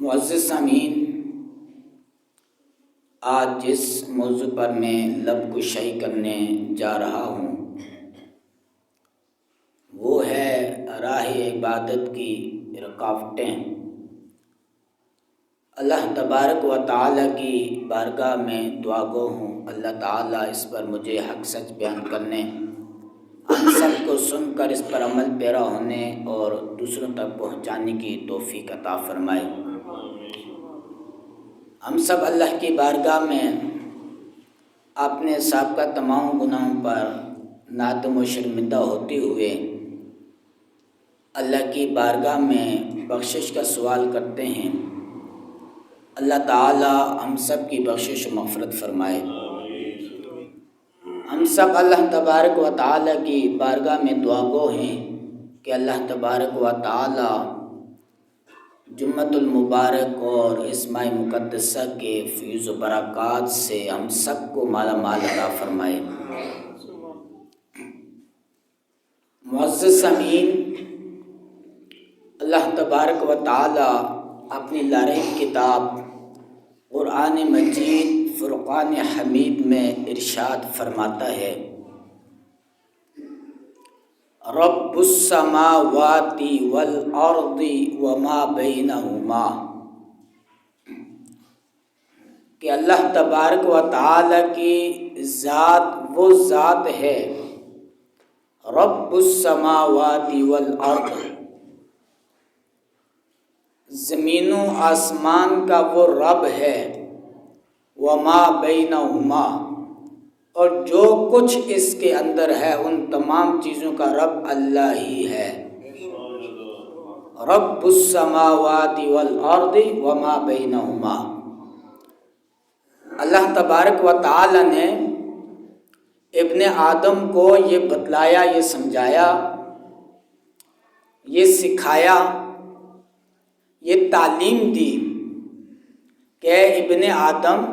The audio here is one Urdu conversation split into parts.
معزز سامعین، آج جس موضوع پر میں لب کشائی کرنے جا رہا ہوں وہ ہے راہ عبادت کی رکاوٹیں۔ اللہ تبارک و تعالیٰ کی بارگاہ میں دعا گو ہوں، اللہ تعالیٰ اس پر مجھے حق سچ بیان کرنے، ہم سب کو سن کر اس پر عمل پیرا ہونے اور دوسروں تک پہنچانے کی توفیق عطا فرمائے۔ ہم سب اللہ کی بارگاہ میں اپنے سابقہ تمام گناہوں پر نادم و شرمندہ ہوتے ہوئے اللہ کی بارگاہ میں بخشش کا سوال کرتے ہیں۔ اللہ تعالی ہم سب کی بخشش و مغفرت فرمائے۔ ہم سب اللہ تبارک و تعالی کی بارگاہ میں دعا گو ہیں کہ اللہ تبارک و تعالی جمعۃ المبارک اور اس ماہ مقدسہ کے فیض و برکات سے ہم سب کو مالا مال عطا فرمائے۔ معزز سامعین، اللہ تبارک و تعالی اپنی لاریب کتاب قرآن مجید فرقان حمید میں ارشاد فرماتا ہے، رب السماوات والارض وما بینہما، کہ اللہ تبارک و تعالی کی ذات وہ ذات ہے، رب السماوات والارض، زمین و آسمان کا وہ رب ہے، وما بینہما، اور جو کچھ اس کے اندر ہے ان تمام چیزوں کا رب اللہ ہی ہے، رب السماوات والارض وما بینہما۔ اللہ تبارک و تعالی نے ابن آدم کو یہ بتلایا، یہ سمجھایا، یہ سکھایا، یہ تعلیم دی کہ ابن آدم،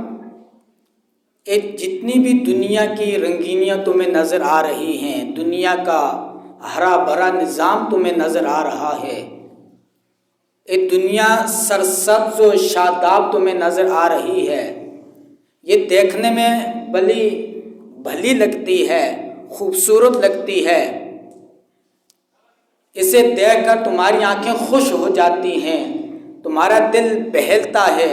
جتنی بھی دنیا کی رنگینیاں تمہیں نظر آ رہی ہیں، دنیا کا ہرا بھرا نظام تمہیں نظر آ رہا ہے، یہ دنیا سرسبز و شاداب تمہیں نظر آ رہی ہے، یہ دیکھنے میں بھلی لگتی ہے، خوبصورت لگتی ہے، اسے دیکھ کر تمہاری آنکھیں خوش ہو جاتی ہیں، تمہارا دل بہلتا ہے،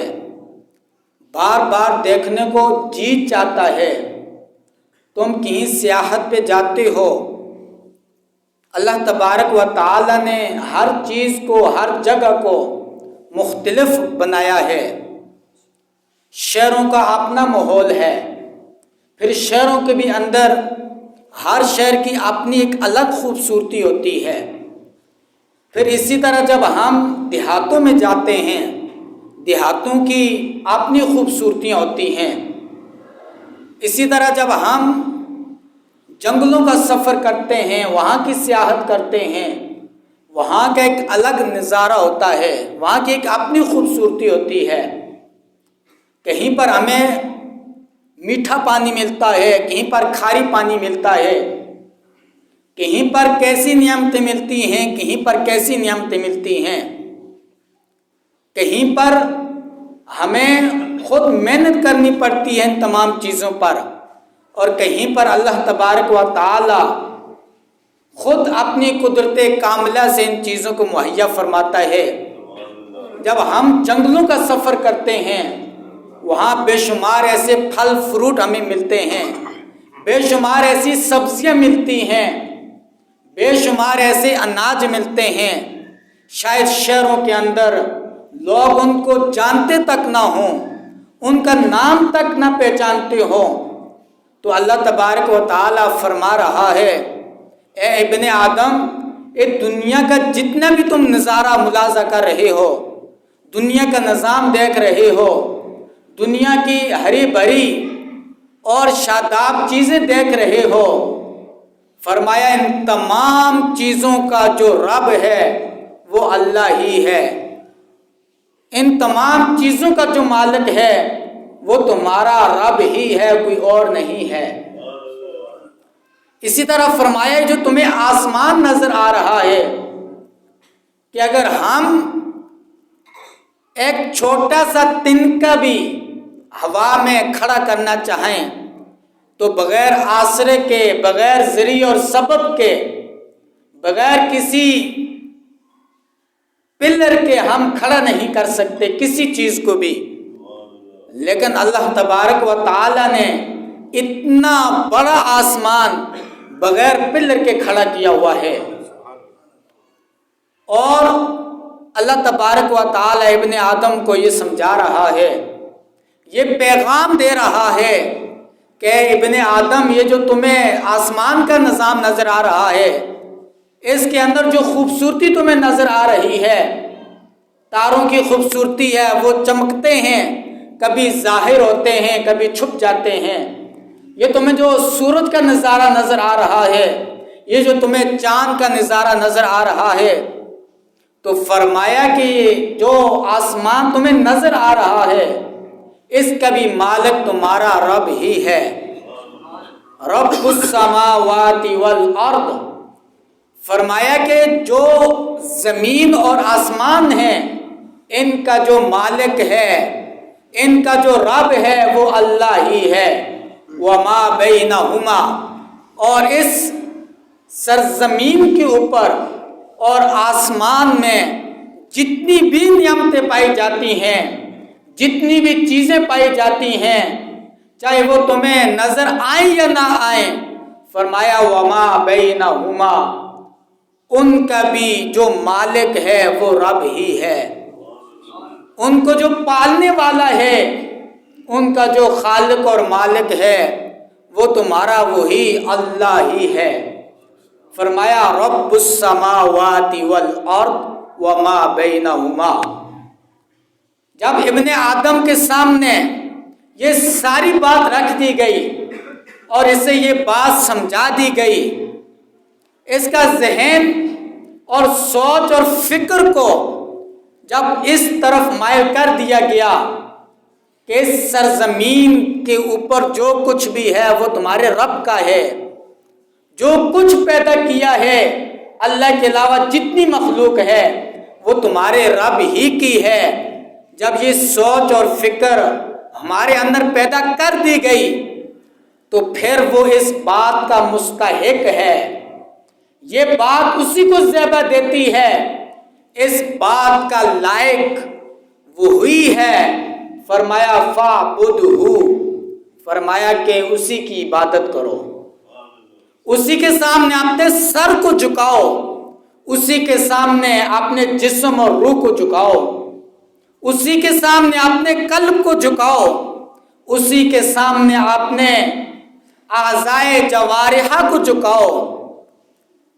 بار بار دیکھنے کو جی چاہتا ہے، تم کہیں سیاحت پہ جاتے ہو، اللہ تبارک و تعالی نے ہر چیز کو، ہر جگہ کو مختلف بنایا ہے، شہروں کا اپنا ماحول ہے، پھر شہروں کے بھی اندر ہر شہر کی اپنی ایک الگ خوبصورتی ہوتی ہے، پھر اسی طرح جب ہم دیہاتوں میں جاتے ہیں، دیہاتوں کی اپنی خوبصورتیاں ہوتی ہیں، اسی طرح جب ہم جنگلوں کا سفر کرتے ہیں، وہاں کی سیاحت کرتے ہیں، وہاں کا ایک الگ نظارہ ہوتا ہے، وہاں کی ایک اپنی خوبصورتی ہوتی ہے، کہیں پر ہمیں میٹھا پانی ملتا ہے، کہیں پر کھاری پانی ملتا ہے، کہیں پر کیسی نعمتیں ملتی ہیں، کہیں پر کیسی نعمتیں ملتی ہیں، کہیں پر ہمیں خود محنت کرنی پڑتی ہے ان تمام چیزوں پر، اور کہیں پر اللہ تبارک و تعالی خود اپنی قدرت کاملہ سے ان چیزوں کو مہیا فرماتا ہے۔ جب ہم جنگلوں کا سفر کرتے ہیں، وہاں بے شمار ایسے پھل فروٹ ہمیں ملتے ہیں، بے شمار ایسی سبزیاں ملتی ہیں، بے شمار ایسے اناج ملتے ہیں، شاید شہروں کے اندر لوگ ان کو جانتے تک نہ ہوں، ان کا نام تک نہ پہچانتے ہوں، تو اللہ تبارک و تعالی فرما رہا ہے، اے ابن آدم، یہ دنیا کا جتنا بھی تم نظارہ ملاحظہ کر رہے ہو، دنیا کا نظام دیکھ رہے ہو، دنیا کی ہری بھری اور شاداب چیزیں دیکھ رہے ہو، فرمایا ان تمام چیزوں کا جو رب ہے وہ اللہ ہی ہے، ان تمام چیزوں کا جو مالک ہے وہ تمہارا رب ہی ہے، کوئی اور نہیں ہے۔ اسی طرح فرمایا جو تمہیں آسمان نظر آ رہا ہے کہ اگر ہم ایک چھوٹا سا تنکا بھی ہوا میں کھڑا کرنا چاہیں تو بغیر آسرے کے، بغیر ذریعے اور سبب کے، بغیر کسی پلر کے ہم کھڑا نہیں کر سکتے کسی چیز کو بھی. لیکن اللہ تبارک و تعالی نے اتنا بڑا آسمان بغیر پلر کے کھڑا کیا ہوا ہے. اور اللہ تبارک و تعالی ابن آدم کو یہ سمجھا رہا ہے، یہ پیغام دے رہا ہے کہ ابن آدم، یہ جو تمہیں آسمان کا نظام نظر آ رہا ہے، اس کے اندر جو خوبصورتی تمہیں نظر آ رہی ہے، تاروں کی خوبصورتی ہے، وہ چمکتے ہیں، کبھی ظاہر ہوتے ہیں، کبھی چھپ جاتے ہیں. یہ تمہیں جو سورج کا نظارہ نظر آ رہا ہے، یہ جو تمہیں چاند کا نظارہ نظر آ رہا ہے، تو فرمایا کہ جو آسمان تمہیں نظر آ رہا ہے، اس کا بھی مالک تمہارا رب ہی ہے. رب السماوات والارض. فرمایا کہ جو زمین اور آسمان ہیں، ان کا جو مالک ہے، ان کا جو رب ہے، وہ اللہ ہی ہے. وما بینہما. اور اس سرزمین کے اوپر اور آسمان میں جتنی بھی نعمتیں پائی جاتی ہیں، جتنی بھی چیزیں پائی جاتی ہیں، چاہے وہ تمہیں نظر آئیں یا نہ آئیں، فرمایا وما بینہما، ان کا بھی جو مالک ہے وہ رب ہی ہے. ان کو جو پالنے والا ہے، ان کا جو خالق اور مالک ہے، وہ تمہارا وہی اللہ ہی ہے. فرمایا رب السماوات والارض وما بینہما. جب ابن آدم کے سامنے یہ ساری بات رکھ دی گئی اور اسے یہ بات سمجھا دی گئی، اس کا ذہن اور سوچ اور فکر کو جب اس طرف مائل کر دیا گیا کہ اس سرزمین کے اوپر جو کچھ بھی ہے وہ تمہارے رب کا ہے، جو کچھ پیدا کیا ہے اللہ کے علاوہ جتنی مخلوق ہے وہ تمہارے رب ہی کی ہے. جب یہ سوچ اور فکر ہمارے اندر پیدا کر دی گئی تو پھر وہ اس بات کا مستحق ہے. یہ بات اسی کو زیبہ دیتی ہے، اس بات کا لائق وہی ہے. فرمایا فاعبدہ. فرمایا کہ اسی کی عبادت کرو، اسی کے سامنے اپنے سر کو جھکاؤ، اسی کے سامنے اپنے جسم اور روح کو جھکاؤ، اسی کے سامنے اپنے قلب کو جھکاؤ، اسی کے سامنے اپنے اعضائے جوارحہ کو جھکاؤ،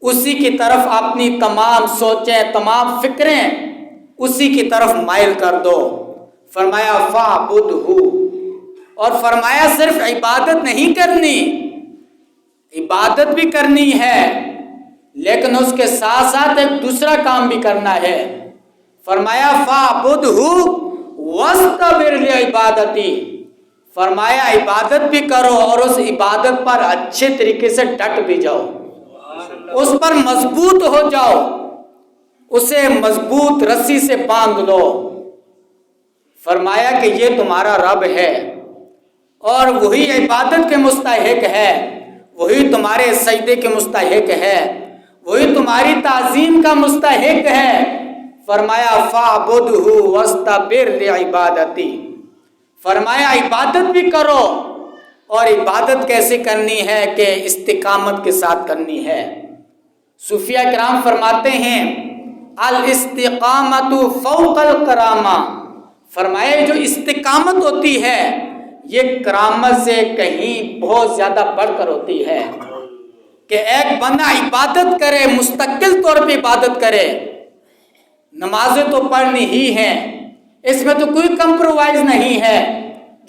اسی کی طرف اپنی تمام سوچیں، تمام فکریں اسی کی طرف مائل کر دو. فرمایا فاعبدہ. اور فرمایا صرف عبادت نہیں کرنی، عبادت بھی کرنی ہے، لیکن اس کے ساتھ ساتھ ایک دوسرا کام بھی کرنا ہے. فرمایا فاعبدہ واستبر لعبادتی. فرمایا عبادت بھی کرو اور اس عبادت پر اچھے طریقے سے ڈٹ بھی جاؤ، اس پر مضبوط ہو جاؤ، اسے مضبوط رسی سے باندھ لو. فرمایا کہ یہ تمہارا رب ہے اور وہی عبادت کے مستحق ہے، وہی تمہارے سجدے کے مستحق ہے، وہی تمہاری تعظیم کا مستحق ہے. فرمایا فاعبدہ واستبر لعبادتی. فرمایا عبادت بھی کرو، اور عبادت کیسے کرنی ہے کہ استقامت کے ساتھ کرنی ہے. صوفیہ کرام فرماتے ہیں الاستقامت فوق الکرامہ. فرمایا جو استقامت ہوتی ہے یہ کرامت سے کہیں بہت زیادہ بڑھ کر ہوتی ہے کہ ایک بندہ عبادت کرے، مستقل طور پہ عبادت کرے. نمازیں تو پڑھنی ہی ہیں، اس میں تو کوئی کمپرومائز نہیں ہے.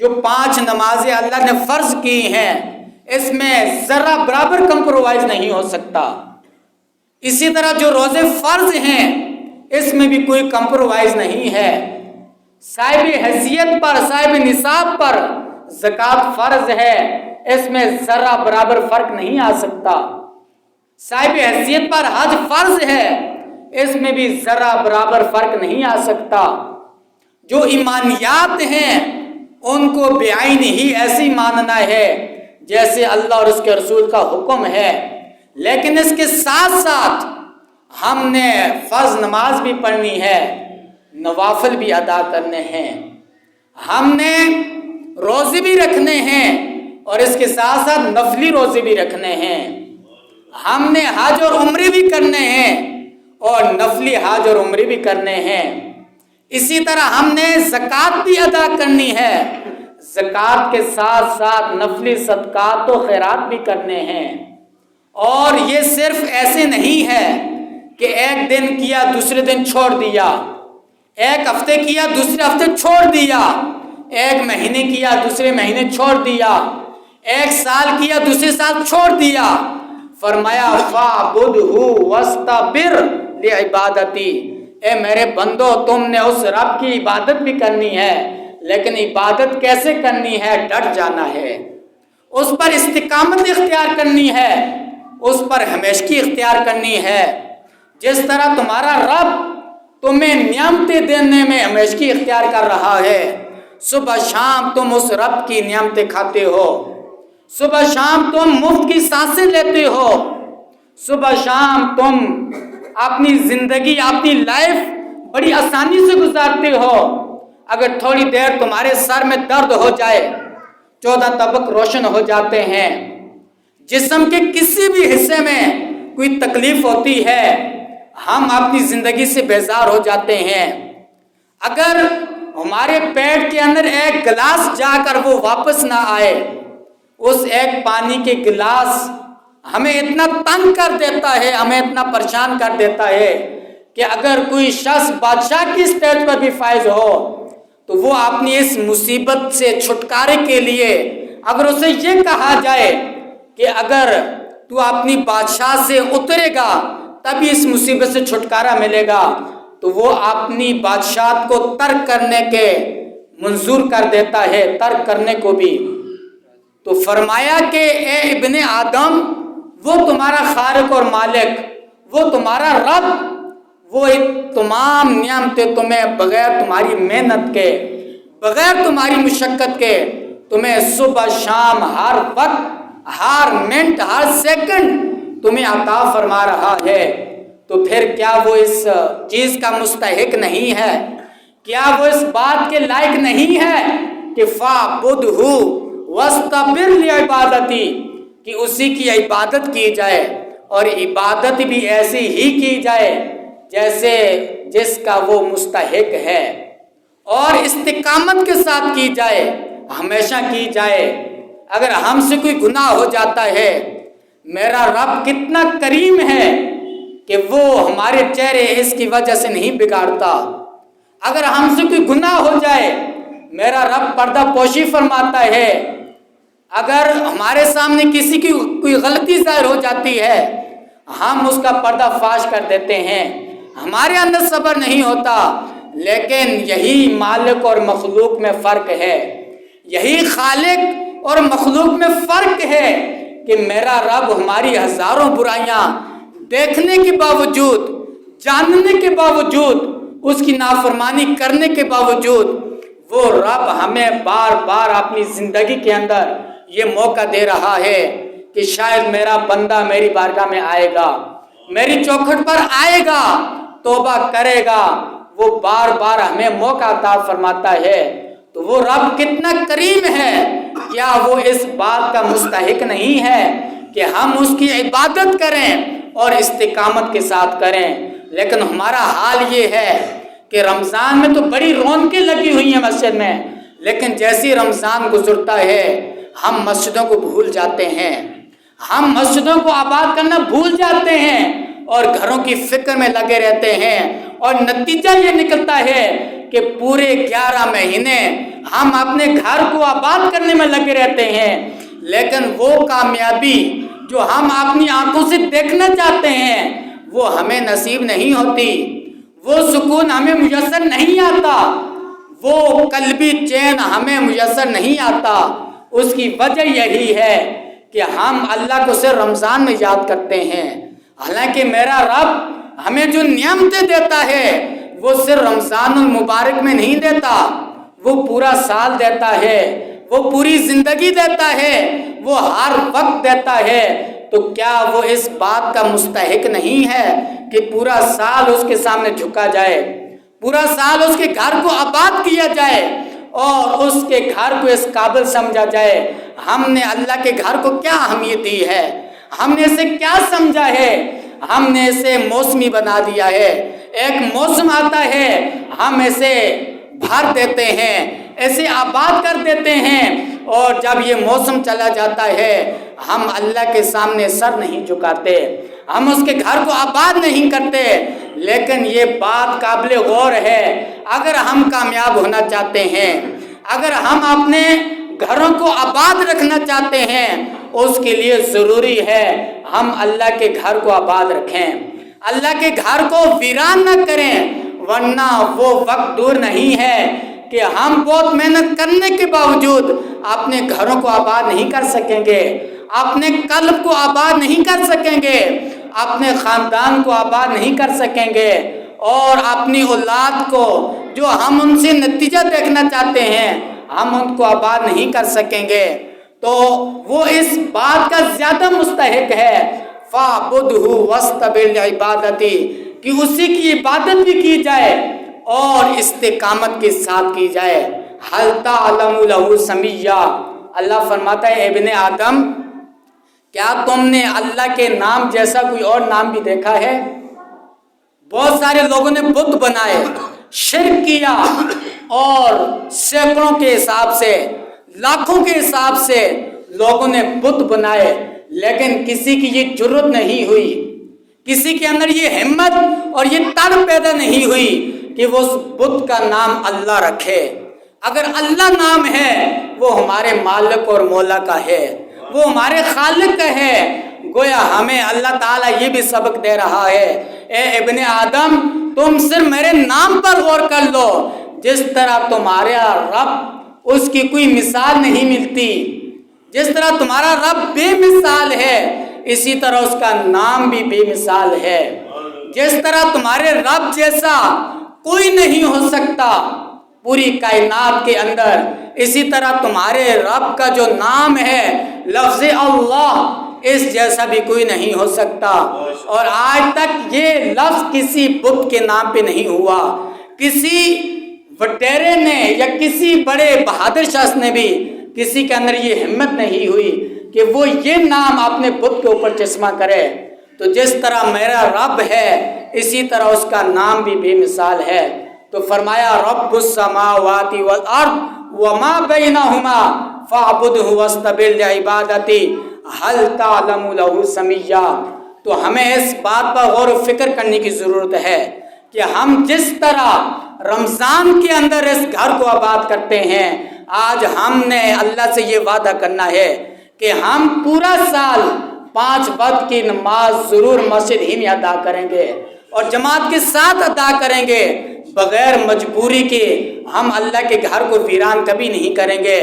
جو 5 نمازیں اللہ نے فرض کی ہیں اس میں ذرہ برابر کمپرومائز نہیں ہو سکتا. اسی طرح جو روزے فرض ہیں اس میں بھی کوئی کمپرومائز نہیں ہے. صاحب حیثیت پر، صاحب نصاب پر زکوٰۃ فرض ہے، اس میں ذرہ برابر فرق نہیں آ سکتا. صاحب حیثیت پر حج فرض ہے، اس میں بھی ذرہ برابر فرق نہیں آ سکتا. جو ایمانیات ہیں ان کو بعین ہی ایسی ماننا ہے جیسے اللہ اور اس کے رسول کا حکم ہے، لیکن اس کے ساتھ ساتھ ہم نے فرض نماز بھی پڑھنی ہے، نوافل بھی ادا کرنے ہیں، ہم نے روزے بھی رکھنے ہیں اور اس کے ساتھ ساتھ نفلی روزے بھی رکھنے ہیں، ہم نے حج اور عمرے بھی کرنے ہیں اور نفلی حج اور عمرے بھی کرنے ہیں۔ اسی طرح ہم نے زکوٰۃ بھی ادا کرنی ہے، زکوٰۃ کے ساتھ ساتھ نفلی صدقات و خیرات بھی کرنے ہیں۔ اور یہ صرف ایسے نہیں ہے کہ ایک دن کیا دوسرے دن چھوڑ دیا، ایک ہفتے کیا دوسرے ہفتے چھوڑ دیا، ایک مہینے کیا دوسرے مہینے چھوڑ دیا، ایک سال کیا دوسرے سال چھوڑ دیا۔ فرمایا فَاعْبُدْهُ وَاسْتَبِرْ لِعِبَادَتِي، اے میرے بندو تم نے اس رب کی عبادت بھی کرنی ہے، لیکن عبادت کیسے کرنی ہے؟ ڈٹ جانا ہے، اس پر استقامت اختیار کرنی ہے، اس پر ہمیشگی اختیار کرنی ہے۔ جس طرح تمہارا رب تمہیں نعمتیں دینے میں ہمیشگی اختیار کر رہا ہے، صبح شام تم اس رب کی نعمتیں کھاتے ہو، صبح شام تم مفت کی سانسیں لیتے ہو، صبح شام تم اپنی زندگی اپنی لائف بڑی آسانی سے گزارتے ہو۔ اگر تھوڑی دیر تمہارے سر میں درد ہو جائے 14 طبق روشن ہو جاتے ہیں، جسم کے کسی بھی حصے میں کوئی تکلیف ہوتی ہے ہم اپنی زندگی سے بیزار ہو جاتے ہیں۔ اگر ہمارے پیٹ کے اندر ایک گلاس جا کر وہ واپس نہ آئے، اس ایک پانی کے گلاس ہمیں اتنا تنگ کر دیتا ہے، ہمیں اتنا پریشان کر دیتا ہے کہ اگر کوئی شخص بادشاہ کی اسٹیج پر بھی فائز ہو تو وہ اپنی اس مصیبت سے چھٹکارے کے لیے اگر اسے یہ کہا جائے کہ اگر تو اپنی بادشاہ سے اترے گا تبھی اس مصیبت سے چھٹکارا ملے گا، تو وہ اپنی بادشاہت کو ترک کرنے کے منظور کر دیتا ہے، ترک کرنے کو بھی۔ تو فرمایا کہ اے ابن آدم، وہ تمہارا خالق اور مالک، وہ تمہارا رب، وہ تمام نعمتیں تمہیں بغیر تمہاری محنت کے، بغیر تمہاری مشقت کے تمہیں صبح شام ہر وقت ہر منٹ ہر سیکنڈ تمہیں عطا فرما رہا ہے، تو پھر کیا وہ اس چیز کا مستحق نہیں ہے؟ کیا وہ اس بات کے لائق نہیں ہے کہ فَاعْبُدْهُ وَاسْتَبِرْ لِعِبَادَتِي، کہ اسی کی عبادت کی جائے اور عبادت بھی ایسی ہی کی جائے جیسے جس کا وہ مستحق ہے، اور استقامت کے ساتھ کی جائے، ہمیشہ کی جائے۔ اگر ہم سے کوئی گناہ ہو جاتا ہے، میرا رب کتنا کریم ہے کہ وہ ہمارے چہرے اس کی وجہ سے نہیں بگاڑتا۔ اگر ہم سے کوئی گناہ ہو جائے، میرا رب پردہ پوشی فرماتا ہے۔ اگر ہمارے سامنے کسی کی کوئی غلطی ظاہر ہو جاتی ہے، ہم اس کا پردہ فاش کر دیتے ہیں، ہمارے اندر صبر نہیں ہوتا۔ لیکن یہی مالک اور مخلوق میں فرق ہے، یہی خالق اور مخلوق میں فرق ہے کہ میرا رب ہماری ہزاروں برائیاں دیکھنے کے باوجود، جاننے کے باوجود، اس کی نافرمانی کرنے کے باوجود، وہ رب ہمیں بار بار اپنی زندگی کے اندر یہ موقع دے رہا ہے کہ شاید میرا بندہ میری بارگاہ میں آئے گا، میری چوکھٹ پر آئے گا، توبہ کرے گا۔ وہ بار بار ہمیں موقع عطا فرماتا ہے۔ تو وہ رب کتنا کریم ہے، کیا وہ اس بات کا مستحق نہیں ہے کہ ہم اس کی عبادت کریں اور استقامت کے ساتھ کریں؟ لیکن ہمارا حال یہ ہے کہ رمضان میں تو بڑی رونقیں لگی ہوئی ہیں مسجد میں، لیکن جیسی رمضان گزرتا ہے ہم مسجدوں کو بھول جاتے ہیں، ہم مسجدوں کو آباد کرنا بھول جاتے ہیں اور گھروں کی فکر میں لگے رہتے ہیں، اور نتیجہ یہ نکلتا ہے کہ پورے 11 مہینے ہم اپنے گھر کو آباد کرنے میں لگے رہتے ہیں، لیکن وہ کامیابی جو ہم اپنی آنکھوں سے دیکھنا چاہتے ہیں وہ ہمیں نصیب نہیں ہوتی، وہ سکون ہمیں میسر نہیں آتا، وہ قلبی چین ہمیں میسر نہیں آتا۔ اس کی وجہ یہی ہے کہ ہم اللہ کو صرف رمضان میں یاد کرتے ہیں، حالانکہ میرا رب ہمیں جو نعمتیں دیتا ہے وہ صرف رمضان المبارک میں نہیں دیتا، وہ پورا سال دیتا ہے، وہ پوری زندگی دیتا ہے، وہ ہر وقت دیتا ہے، تو کیا وہ اس بات کا مستحق نہیں ہے کہ پورا سال اس کے سامنے جھکا جائے، پورا سال اس کے گھر کو آباد کیا جائے اور اس کے گھر کو اس قابل سمجھا جائے؟ ہم نے اللہ کے گھر کو کیا اہمیت دی ہے؟ ہم نے اسے کیا سمجھا ہے؟ ہم نے اسے موسمی بنا دیا ہے۔ ایک موسم آتا ہے، ہم اسے بھر دیتے ہیں، اسے آباد کر دیتے ہیں، اور جب یہ موسم چلا جاتا ہے ہم اللہ کے سامنے سر نہیں جھکاتے، ہم اس کے گھر کو آباد نہیں کرتے۔ لیکن یہ بات قابل غور ہے، اگر ہم کامیاب ہونا چاہتے ہیں، اگر ہم اپنے گھروں کو آباد رکھنا چاہتے ہیں، اس کے لیے ضروری ہے ہم اللہ کے گھر کو آباد رکھیں، اللہ کے گھر کو ویران نہ کریں، ورنہ وہ وقت دور نہیں ہے کہ ہم بہت محنت کرنے کے باوجود اپنے گھروں کو آباد نہیں کر سکیں گے، اپنے قلب کو آباد نہیں کر سکیں گے، اپنے خاندان کو آباد نہیں کر سکیں گے، اور اپنی اولاد کو جو ہم ان سے نتیجہ دیکھنا چاہتے ہیں ہم ان کو آباد نہیں کر سکیں گے۔ تو وہ اس بات کا زیادہ مستحق ہے فَاعْبُدْهُ وَاسْتَبِرْ لِعِبَادَتِهِ کہ اسی کی عبادت بھی کی جائے اور استقامت کے ساتھ کی جائے۔ هَلْ تَعْلَمُ لَهُ سَمِيًّا، اللہ فرماتا ہے ابن آدم کیا تم نے اللہ کے نام جیسا کوئی اور نام بھی دیکھا ہے؟ بہت سارے لوگوں نے بت بنائے، شرک کیا، اور سینکڑوں کے حساب سے، لاکھوں کے حساب سے لوگوں نے بت بنائے، لیکن کسی کی یہ جرت نہیں ہوئی، کسی کے اندر یہ ہمت اور یہ تڑ پیدا نہیں ہوئی کہ وہ اس بت کا نام اللہ رکھے۔ اگر اللہ نام ہے وہ ہمارے مالک اور مولا کا ہے، وہ ہمارے خالق کا ہے۔ گویا ہمیں اللہ تعالیٰ یہ بھی سبق دے رہا ہے، اے ابن آدم تم صرف میرے نام پر غور کر لو، جس طرح تمہارا رب اس کی کوئی مثال نہیں ملتی، جس طرح تمہارا رب بے مثال ہے اسی طرح اس کا نام بھی بے مثال ہے۔ جس طرح تمہارے رب جیسا کوئی نہیں ہو سکتا پوری کائنات کے اندر، اسی طرح تمہارے رب کا جو نام ہے لفظ اللہ، اس جیسا بھی کوئی نہیں ہو سکتا۔ اور آج تک یہ لفظ کسی بت کے نام پہ نہیں ہوا، کسی وٹیرے نے یا کسی بڑے بہادر شخص نے بھی کسی کے اندر یہ ہمت نہیں ہوئی کہ وہ یہ نام اپنے بت کے اوپر چشمہ کرے۔ تو جس طرح میرا رب ہے اسی طرح اس کا نام بھی بے مثال ہے۔ تو فرمایا رب السماوات والارض وما بینہما فاعبدہ واستبر لعبادتہ هل تعلم له سمیہ۔ تو ہمیں اس بات پر غور و فکر کرنے کی ضرورت ہے کہ ہم جس طرح رمضان کے اندر اس گھر کو آباد کرتے ہیں، آج ہم نے اللہ سے یہ وعدہ کرنا ہے کہ ہم پورا سال 5 وقت کی نماز ضرور مسجد ہی میں ادا کریں گے اور جماعت کے ساتھ ادا کریں گے، بغیر مجبوری کے ہم اللہ کے گھر کو ویران کبھی نہیں کریں گے۔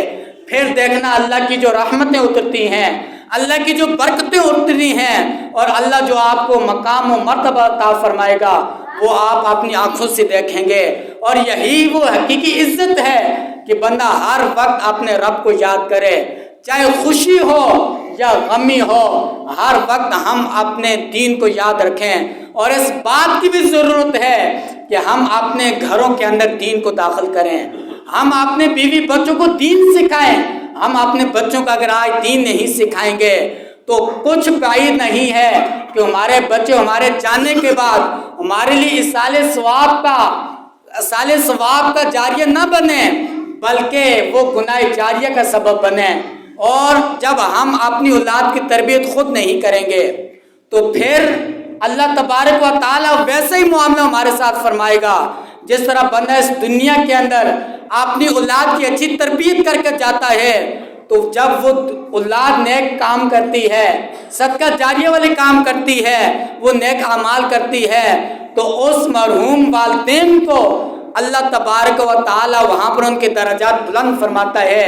پھر دیکھنا اللہ کی جو رحمتیں اترتی ہیں، اللہ کی جو برکتیں اتری ہیں، اور اللہ جو آپ کو مقام و مرتبہ عطا فرمائے گا وہ آپ اپنی آنکھوں سے دیکھیں گے۔ اور یہی وہ حقیقی عزت ہے کہ بندہ ہر وقت اپنے رب کو یاد کرے، چاہے خوشی ہو یا غمی ہو، ہر وقت ہم اپنے دین کو یاد رکھیں۔ اور اس بات کی بھی ضرورت ہے کہ ہم اپنے گھروں کے اندر دین کو داخل کریں، ہم اپنے بیوی بچوں کو دین سکھائیں۔ ہم اپنے بچوں کو اگر آج دین نہیں سکھائیں گے تو کچھ بعید نہیں ہے کہ ہمارے بچے ہمارے جانے کے بعد ہمارے لیے ایصال ثواب کا جاریہ نہ بنے، بلکہ وہ گناہ جاریہ کا سبب بنے۔ اور جب ہم اپنی اولاد کی تربیت خود نہیں کریں گے تو پھر اللہ تبارک و تعالیٰ ویسے ہی معاملہ ہمارے ساتھ فرمائے گا جس طرح بندہ اس دنیا کے اندر اپنی اولاد کی اچھی تربیت کر کے جاتا ہے، تو جب وہ اولاد نیک کام کرتی ہے، صدقہ جاریہ والے کام کرتی ہے، وہ نیک اعمال کرتی ہے، تو اس مرحوم والدین کو اللہ تبارک و تعالیٰ وہاں پر ان کے درجات بلند فرماتا ہے۔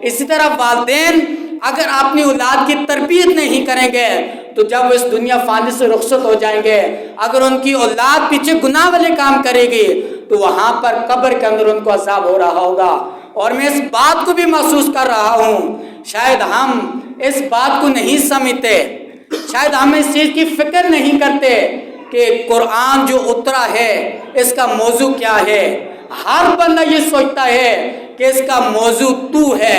اسی طرح والدین اگر اپنی اولاد کی تربیت نہیں کریں گے تو جب وہ اس دنیا فانی سے رخصت ہو جائیں گے، اگر ان کی اولاد پیچھے گناہ والے کام کرے گی تو وہاں پر قبر کے اندر ان کو عذاب ہو رہا ہوگا۔ اور میں اس بات کو بھی محسوس کر رہا ہوں، شاید ہم اس بات کو نہیں سمجھتے، شاید ہم اس چیز کی فکر نہیں کرتے کہ قرآن جو اترا ہے اس کا موضوع کیا ہے۔ ہر بندہ یہ سوچتا ہے کہ اس کا موضوع تو ہے،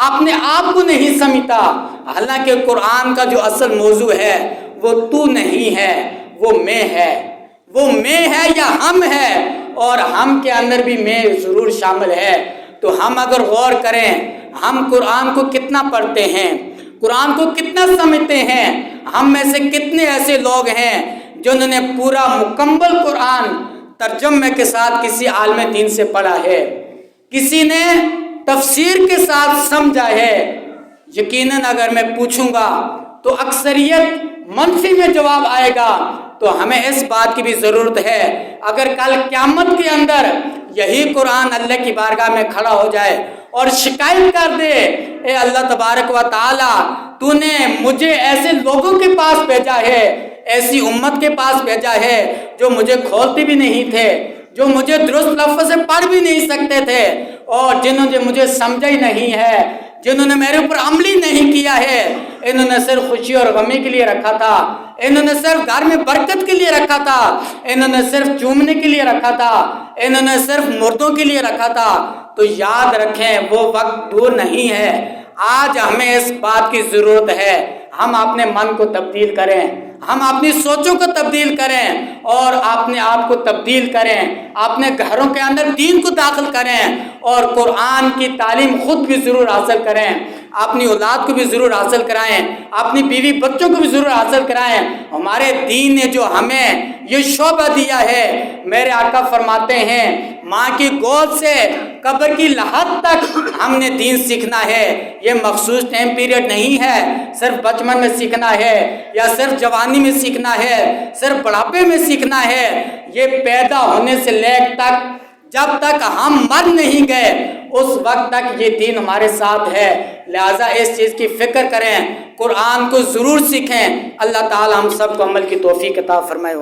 اپنے آپ کو نہیں سمجھتا، حالانکہ قرآن کا جو اصل موضوع ہے وہ تو نہیں ہے، وہ میں ہے، وہ میں ہے یا ہم ہے، اور ہم کے اندر بھی میں ضرور شامل ہے۔ تو ہم اگر غور کریں، ہم قرآن کو کتنا پڑھتے ہیں، قرآن کو کتنا سمجھتے ہیں، ہم میں سے کتنے ایسے لوگ ہیں جنہوں نے پورا مکمل قرآن ترجمے کے ساتھ کسی عالم دین سے پڑھا ہے، کسی نے تفسیر کے ساتھ سمجھا ہے۔ یقیناً اگر میں پوچھوں گا تو اکثریت منفی میں جواب آئے گا۔ تو ہمیں اس بات کی بھی ضرورت ہے، اگر کل قیامت کے اندر یہی قرآن اللہ کی بارگاہ میں کھڑا ہو جائے اور شکایت کر دے، اے اللہ تبارک و تعالی، تو نے مجھے ایسے لوگوں کے پاس بھیجا ہے، ایسی امت کے پاس بھیجا ہے جو مجھے کھولتے بھی نہیں تھے، جو مجھے درست لفظ سے پڑھ بھی نہیں سکتے تھے، اور جنہوں نے مجھے سمجھا ہی نہیں ہے، جنہوں نے میرے اوپر عملی نہیں کیا ہے، انہوں نے صرف خوشی اور غمی کے لیے رکھا تھا، انہوں نے صرف گھر میں برکت کے لیے رکھا تھا، انہوں نے صرف چومنے کے لیے رکھا تھا، انہوں نے صرف مردوں کے لیے رکھا تھا۔ تو یاد رکھیں وہ وقت دور نہیں ہے، آج ہمیں اس بات کی ضرورت ہے، ہم اپنے من کو تبدیل کریں، ہم اپنی سوچوں کو تبدیل کریں، اور اپنے آپ کو تبدیل کریں، اپنے گھروں کے اندر دین کو داخل کریں، اور قرآن کی تعلیم خود بھی ضرور حاصل کریں، اپنی اولاد کو بھی ضرور حاصل کرائیں، اپنی بیوی بچوں کو بھی ضرور حاصل کرائیں۔ ہمارے دین نے جو ہمیں یہ شعبہ دیا ہے، میرے آقا فرماتے ہیں ماں کی گود سے قبر کی لحد تک ہم نے دین سیکھنا ہے۔ یہ مخصوص ٹائم پیریڈ نہیں ہے، صرف بچپن میں سیکھنا ہے، یا صرف جوانی میں سیکھنا ہے، صرف بڑھاپے میں سیکھنا ہے۔ یہ پیدا ہونے سے لے تک، جب تک ہم مر نہیں گئے اس وقت تک یہ دین ہمارے ساتھ ہے۔ لہٰذا اس چیز کی فکر کریں، قرآن کو ضرور سیکھیں۔ اللہ تعالی ہم سب کو عمل کی توفیق عطا فرمائے۔